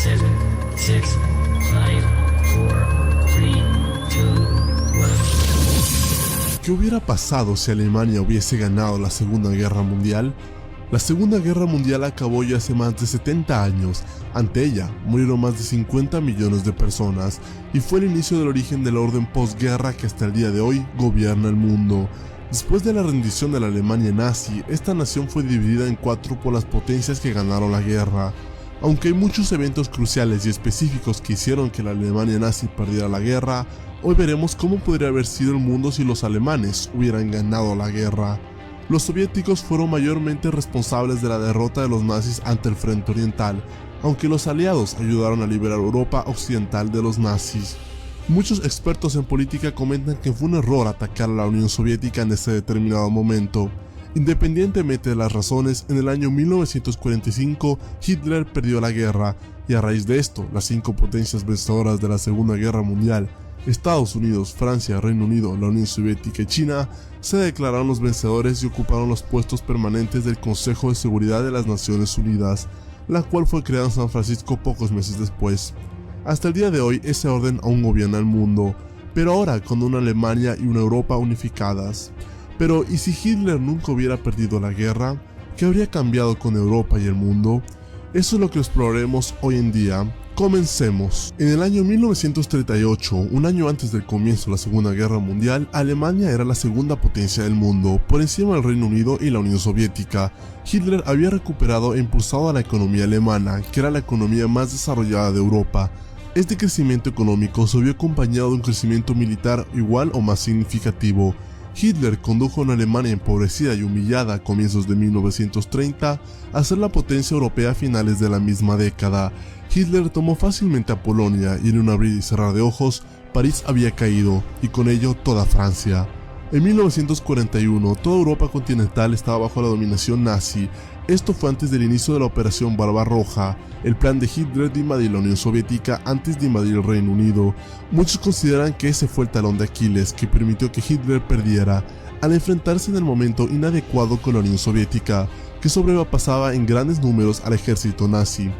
7, 6, 5, 4, 3, 2, 1. ¿Qué hubiera pasado si Alemania hubiese ganado la Segunda Guerra Mundial? La Segunda Guerra Mundial acabó ya hace más de 70 años. Ante ella murieron más de 50 millones de personas y fue el inicio del origen del orden posguerra que hasta el día de hoy gobierna el mundo. Después de la rendición de la Alemania nazi, esta nación fue dividida en 4 por las potencias que ganaron la guerra. Aunque hay muchos eventos cruciales y específicos que hicieron que la Alemania nazi perdiera la guerra, hoy veremos cómo podría haber sido el mundo si los alemanes hubieran ganado la guerra. Los soviéticos fueron mayormente responsables de la derrota de los nazis ante el frente oriental, aunque los aliados ayudaron a liberar Europa occidental de los nazis. Muchos expertos en política comentan que fue un error atacar a la Unión Soviética en ese determinado momento. Independientemente de las razones, en el año 1945 Hitler perdió la guerra, y a raíz de esto, las 5 potencias vencedoras de la Segunda Guerra Mundial, Estados Unidos, Francia, Reino Unido, la Unión Soviética y China, se declararon los vencedores y ocuparon los puestos permanentes del Consejo de Seguridad de las Naciones Unidas, la cual fue creada en San Francisco pocos meses después. Hasta el día de hoy ese orden aún gobierna el mundo, pero ahora con una Alemania y una Europa unificadas. Pero ¿y si Hitler nunca hubiera perdido la guerra? ¿Qué habría cambiado con Europa y el mundo? Eso es lo que exploraremos hoy en día. Comencemos. En el año 1938, un año antes del comienzo de la Segunda Guerra Mundial, Alemania era la segunda potencia del mundo, por encima del Reino Unido y la Unión Soviética. Hitler había recuperado e impulsado a la economía alemana, que era la economía más desarrollada de Europa. Este crecimiento económico se vio acompañado de un crecimiento militar igual o más significativo. Hitler condujo a una Alemania empobrecida y humillada a comienzos de 1930 a ser la potencia europea a finales de la misma década. Hitler tomó fácilmente a Polonia y en un abrir y cerrar de ojos, París había caído y con ello toda Francia. En 1941, toda Europa continental estaba bajo la dominación nazi. Esto fue antes del inicio de la Operación Barbarroja, el plan de Hitler de invadir la Unión Soviética antes de invadir el Reino Unido. Muchos consideran que ese fue el talón de Aquiles que permitió que Hitler perdiera, al enfrentarse en el momento inadecuado con la Unión Soviética, que sobrepasaba en grandes números al ejército nazi.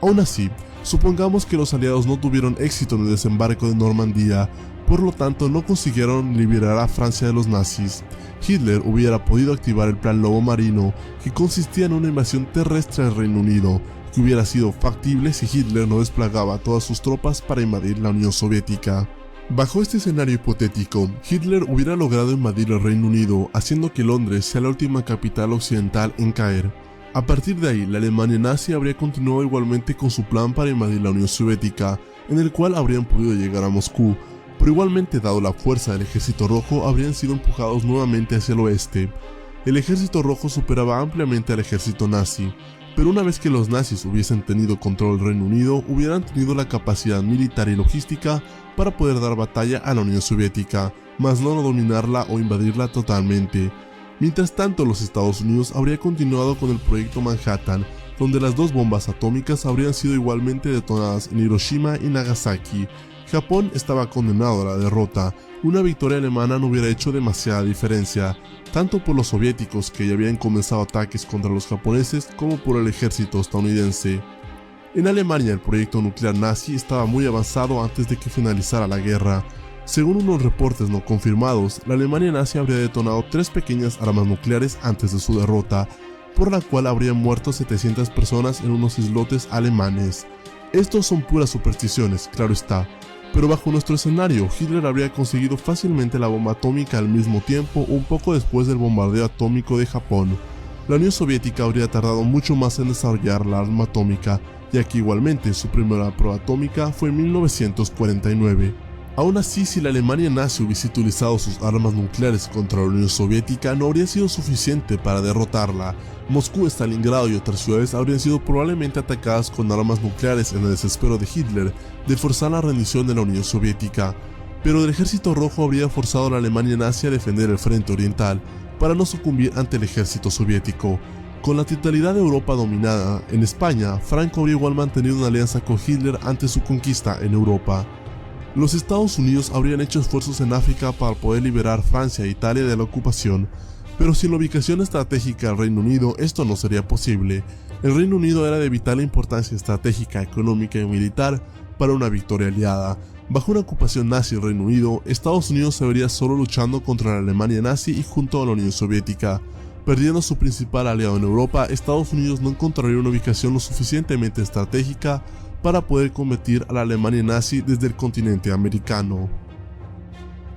Aún así, supongamos que los aliados no tuvieron éxito en el desembarco de Normandía, por lo tanto no consiguieron liberar a Francia de los nazis. Hitler hubiera podido activar el plan Lobo Marino, que consistía en una invasión terrestre al Reino Unido, que hubiera sido factible si Hitler no desplegaba todas sus tropas para invadir la Unión Soviética. Bajo este escenario hipotético, Hitler hubiera logrado invadir el Reino Unido, haciendo que Londres sea la última capital occidental en caer. A partir de ahí, la Alemania nazi habría continuado igualmente con su plan para invadir la Unión Soviética, en el cual habrían podido llegar a Moscú, pero igualmente, dado la fuerza del Ejército Rojo, habrían sido empujados nuevamente hacia el oeste. El Ejército Rojo superaba ampliamente al ejército nazi, pero una vez que los nazis hubiesen tenido control del Reino Unido, hubieran tenido la capacidad militar y logística para poder dar batalla a la Unión Soviética, mas no dominarla o invadirla totalmente. Mientras tanto, los Estados Unidos habría continuado con el proyecto Manhattan, donde las 2 bombas atómicas habrían sido igualmente detonadas en Hiroshima y Nagasaki. Japón estaba condenado a la derrota. Una victoria alemana no hubiera hecho demasiada diferencia, tanto por los soviéticos que ya habían comenzado ataques contra los japoneses como por el ejército estadounidense. En Alemania el proyecto nuclear nazi estaba muy avanzado antes de que finalizara la guerra. Según unos reportes no confirmados, la Alemania nazi habría detonado 3 pequeñas armas nucleares antes de su derrota, por la cual habrían muerto 700 personas en unos islotes alemanes. Estos son puras supersticiones, claro está, pero bajo nuestro escenario, Hitler habría conseguido fácilmente la bomba atómica al mismo tiempo un poco después del bombardeo atómico de Japón. La Unión Soviética habría tardado mucho más en desarrollar la arma atómica, ya que igualmente su primera prueba atómica fue en 1949. Aún así, si la Alemania nazi hubiese utilizado sus armas nucleares contra la Unión Soviética, no habría sido suficiente para derrotarla. Moscú, Stalingrado y otras ciudades habrían sido probablemente atacadas con armas nucleares en el desespero de Hitler de forzar la rendición de la Unión Soviética. Pero el ejército rojo habría forzado a la Alemania nazi a defender el frente oriental para no sucumbir ante el ejército soviético. Con la totalidad de Europa dominada, en España, Franco habría igual mantenido una alianza con Hitler ante su conquista en Europa. Los Estados Unidos habrían hecho esfuerzos en África para poder liberar Francia e Italia de la ocupación, pero sin la ubicación estratégica del Reino Unido esto no sería posible. El Reino Unido era de vital importancia estratégica, económica y militar para una victoria aliada. Bajo una ocupación nazi del Reino Unido, Estados Unidos se vería solo luchando contra la Alemania nazi y junto a la Unión Soviética. Perdiendo su principal aliado en Europa, Estados Unidos no encontraría una ubicación lo suficientemente estratégica para poder combatir a la Alemania nazi desde el continente americano.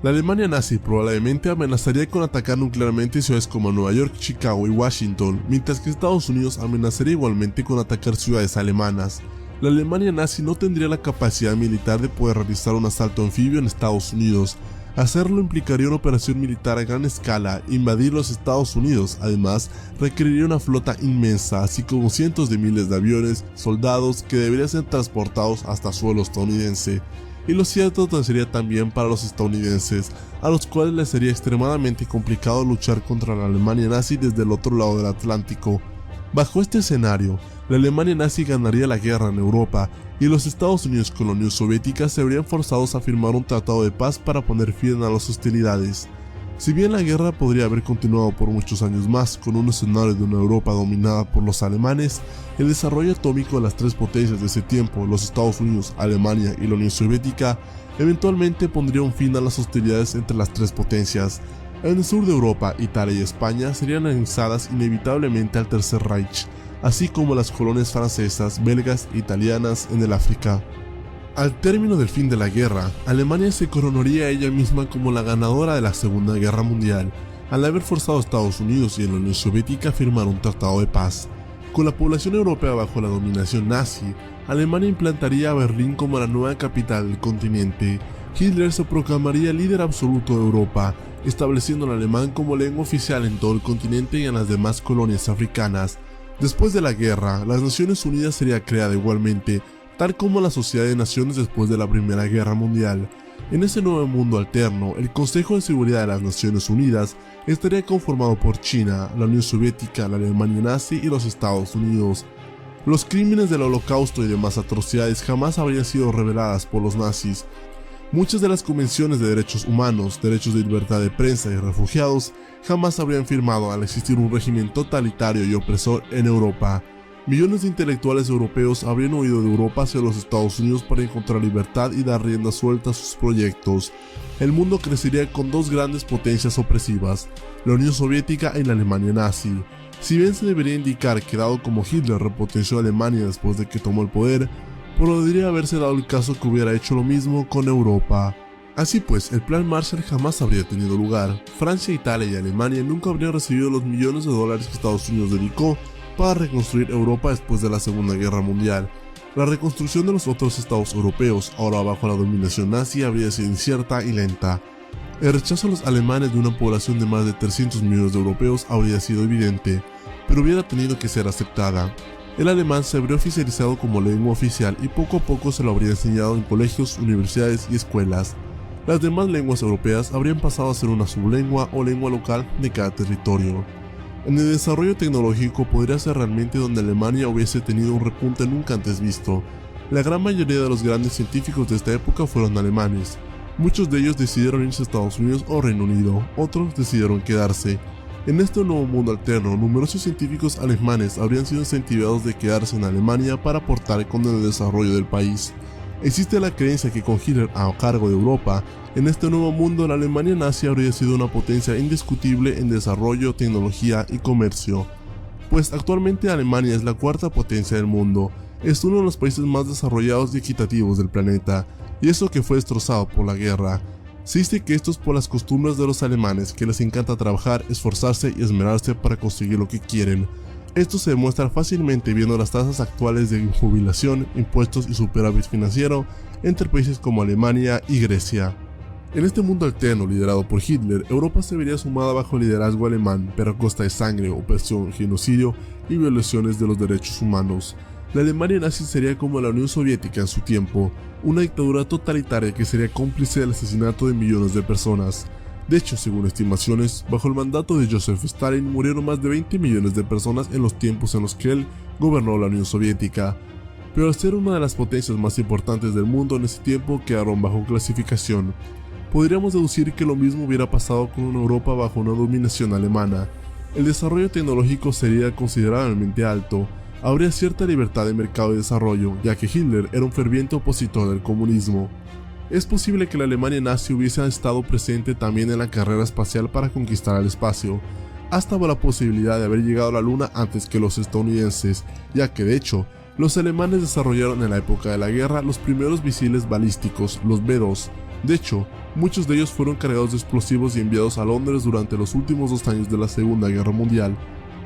La Alemania nazi probablemente amenazaría con atacar nuclearmente ciudades como Nueva York, Chicago y Washington, mientras que Estados Unidos amenazaría igualmente con atacar ciudades alemanas. La Alemania nazi no tendría la capacidad militar de poder realizar un asalto anfibio en Estados Unidos. Hacerlo implicaría una operación militar a gran escala, invadir los Estados Unidos. Además, requeriría una flota inmensa, así como cientos de miles de aviones, soldados que deberían ser transportados hasta suelo estadounidense. Y lo cierto sería también para los estadounidenses, a los cuales les sería extremadamente complicado luchar contra la Alemania nazi desde el otro lado del Atlántico. Bajo este escenario, la Alemania nazi ganaría la guerra en Europa, y los Estados Unidos con la Unión Soviética se verían forzados a firmar un tratado de paz para poner fin a las hostilidades. Si bien la guerra podría haber continuado por muchos años más con un escenario de una Europa dominada por los alemanes, el desarrollo atómico de las tres potencias de ese tiempo, los Estados Unidos, Alemania y la Unión Soviética, eventualmente pondría un fin a las hostilidades entre las tres potencias. En el sur de Europa, Italia y España serían anexadas inevitablemente al Tercer Reich, así como las colonias francesas, belgas e italianas en el África. Al término del fin de la guerra, Alemania se coronaría a ella misma como la ganadora de la Segunda Guerra Mundial, al haber forzado a Estados Unidos y a la Unión Soviética a firmar un tratado de paz. Con la población europea bajo la dominación nazi, Alemania implantaría a Berlín como la nueva capital del continente. Hitler se proclamaría líder absoluto de Europa, estableciendo el alemán como lengua oficial en todo el continente y en las demás colonias africanas. Después de la guerra, las Naciones Unidas sería creada igualmente, tal como la Sociedad de Naciones después de la Primera Guerra Mundial. En ese nuevo mundo alterno, el Consejo de Seguridad de las Naciones Unidas estaría conformado por China, la Unión Soviética, la Alemania nazi y los Estados Unidos. Los crímenes del Holocausto y demás atrocidades jamás habrían sido reveladas por los nazis. Muchas de las convenciones de derechos humanos, derechos de libertad de prensa y refugiados jamás habrían firmado al existir un régimen totalitario y opresor en Europa. Millones de intelectuales europeos habrían huido de Europa hacia los Estados Unidos para encontrar libertad y dar rienda suelta a sus proyectos. El mundo crecería con dos grandes potencias opresivas, la Unión Soviética y la Alemania nazi. Si bien se debería indicar que dado como Hitler repotenció a Alemania después de que tomó el poder, podría haberse dado el caso que hubiera hecho lo mismo con Europa. Así pues, el Plan Marshall jamás habría tenido lugar. Francia, Italia y Alemania nunca habrían recibido los millones de dólares que Estados Unidos dedicó para reconstruir Europa después de la Segunda Guerra Mundial. La reconstrucción de los otros estados europeos, ahora bajo la dominación nazi, habría sido incierta y lenta. El rechazo a los alemanes de una población de más de 300 millones de europeos habría sido evidente, pero hubiera tenido que ser aceptada. El alemán se habría oficializado como lengua oficial y poco a poco se lo habría enseñado en colegios, universidades y escuelas. Las demás lenguas europeas habrían pasado a ser una sublengua o lengua local de cada territorio. En el desarrollo tecnológico podría ser realmente donde Alemania hubiese tenido un repunte nunca antes visto. La gran mayoría de los grandes científicos de esta época fueron alemanes. Muchos de ellos decidieron irse a Estados Unidos o Reino Unido, otros decidieron quedarse. En este nuevo mundo alterno, numerosos científicos alemanes habrían sido incentivados de quedarse en Alemania para aportar con el desarrollo del país. Existe la creencia que con Hitler a cargo de Europa, en este nuevo mundo la Alemania nazi habría sido una potencia indiscutible en desarrollo, tecnología y comercio. Pues actualmente Alemania es la cuarta potencia del mundo, es uno de los países más desarrollados y equitativos del planeta, y eso que fue destrozado por la guerra. Se dice que esto es por las costumbres de los alemanes, que les encanta trabajar, esforzarse y esmerarse para conseguir lo que quieren. Esto se demuestra fácilmente viendo las tasas actuales de jubilación, impuestos y superávit financiero entre países como Alemania y Grecia. En este mundo alterno liderado por Hitler, Europa se vería sumada bajo el liderazgo alemán, pero a costa de sangre, opresión, genocidio y violaciones de los derechos humanos. La Alemania nazi sería como la Unión Soviética en su tiempo, una dictadura totalitaria que sería cómplice del asesinato de millones de personas. De hecho, según estimaciones, bajo el mandato de Joseph Stalin murieron más de 20 millones de personas en los tiempos en los que él gobernó la Unión Soviética. Pero al ser una de las potencias más importantes del mundo en ese tiempo quedaron bajo clasificación. Podríamos deducir que lo mismo hubiera pasado con una Europa bajo una dominación alemana. El desarrollo tecnológico sería considerablemente alto, habría cierta libertad de mercado y desarrollo, ya que Hitler era un ferviente opositor del comunismo. Es posible que la Alemania nazi hubiese estado presente también en la carrera espacial para conquistar el espacio, hasta la posibilidad de haber llegado a la Luna antes que los estadounidenses, ya que de hecho, los alemanes desarrollaron en la época de la guerra los primeros misiles balísticos, los B-2. De hecho, muchos de ellos fueron cargados de explosivos y enviados a Londres durante los últimos 2 años de la Segunda Guerra Mundial.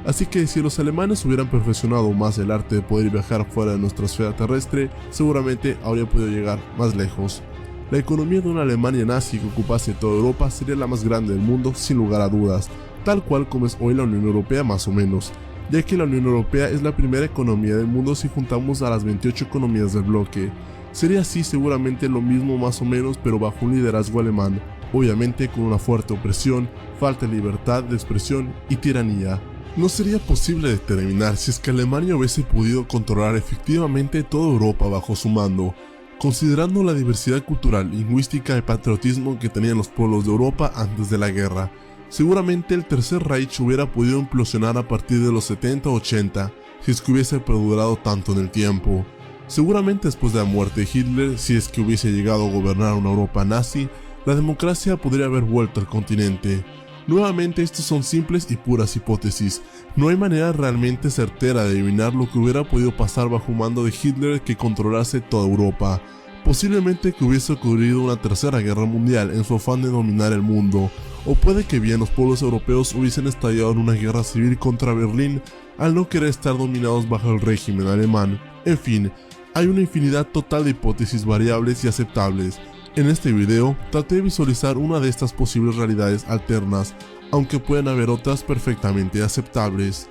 Así que si los alemanes hubieran perfeccionado más el arte de poder viajar fuera de nuestra esfera terrestre, seguramente habría podido llegar más lejos. La economía de una Alemania nazi que ocupase toda Europa sería la más grande del mundo sin lugar a dudas, tal cual como es hoy la Unión Europea más o menos, ya que la Unión Europea es la primera economía del mundo si juntamos a las 28 economías del bloque. Sería así seguramente lo mismo más o menos, pero bajo un liderazgo alemán, obviamente con una fuerte opresión, falta de libertad de expresión y tiranía. No sería posible determinar si es que Alemania hubiese podido controlar efectivamente toda Europa bajo su mando, considerando la diversidad cultural, lingüística y patriotismo que tenían los pueblos de Europa antes de la guerra. Seguramente el Tercer Reich hubiera podido implosionar a partir de los 70-80, si es que hubiese perdurado tanto en el tiempo. Seguramente después de la muerte de Hitler, si es que hubiese llegado a gobernar una Europa nazi, la democracia podría haber vuelto al continente. Nuevamente, estos son simples y puras hipótesis. No hay manera realmente certera de adivinar lo que hubiera podido pasar bajo mando de Hitler que controlase toda Europa. Posiblemente que hubiese ocurrido una tercera guerra mundial en su afán de dominar el mundo, o puede que bien los pueblos europeos hubiesen estallado en una guerra civil contra Berlín al no querer estar dominados bajo el régimen alemán. En fin, hay una infinidad total de hipótesis variables y aceptables. En este video traté de visualizar una de estas posibles realidades alternas, aunque pueden haber otras perfectamente aceptables.